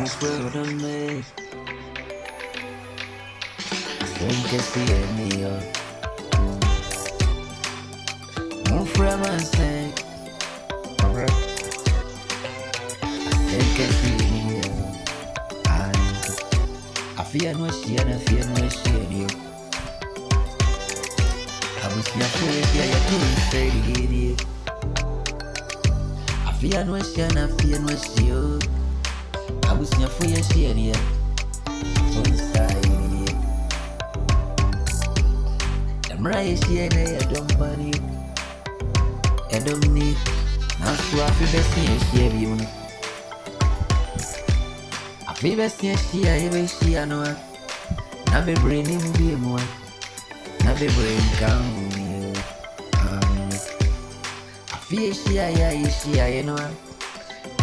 fuego de me. Sin que sea mío. Un frama se. Sin que sea mío. Afia no shia na afia no shia ni. Abusia fue ya ya tu sei. Afia no shia na afia no shia. Abusia fue ya shia ni. Mrai shia na ya dombani. Edomni na so afi besi shia bi mu. Afi besi shia e be shia no. Na be brain ni bi mu. Na be brain kan ni. Afi shia ya no.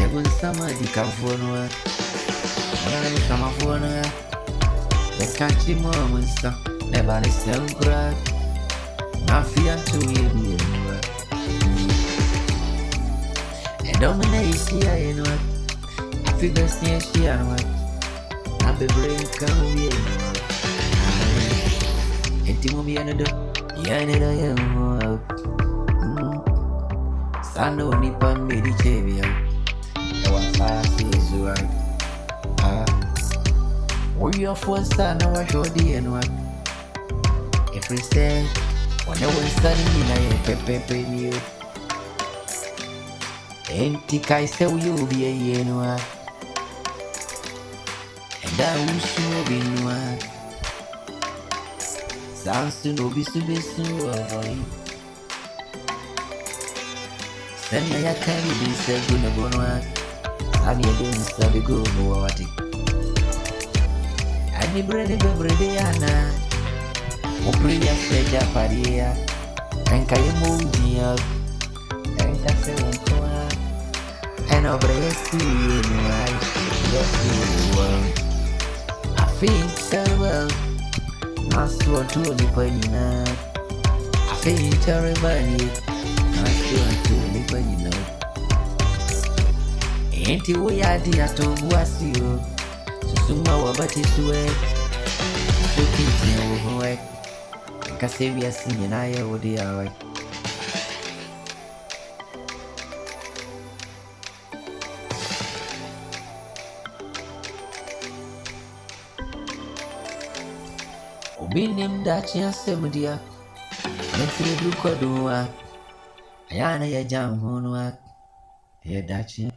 Egun sama di kamfo no. Ana sama fo no. The country mom and stuff never listen crack. Mafia to you, and dominate here, you know. I feel the same here, I be brain come here, and Timmy another, Yanada, Sando Nippon made the champion. I was fast, is right. We are for son, I show the and what if we say, when I was studying in a pepe you. Empty kai say you be a yenua, and I will show be no. Sounds to no be so boy. Send me a candy be said good about one. I'm your doing study good what it. Ani brede ana Opriya seja paria Enka yemudia Enka se unkoa En obresi yenuai Yesi yenuai Afin terrible Nasu antu nipanyina Afin terrible Nasu antu nipanyina Enti uyadi atobu asio Susuma wabati suwe Sukiti uhuwe Kasevi asinye na ya udi awe Ubini mdachi ya semudia Nefili duko duwa Ayana ya jamu hunuwa Ya dachi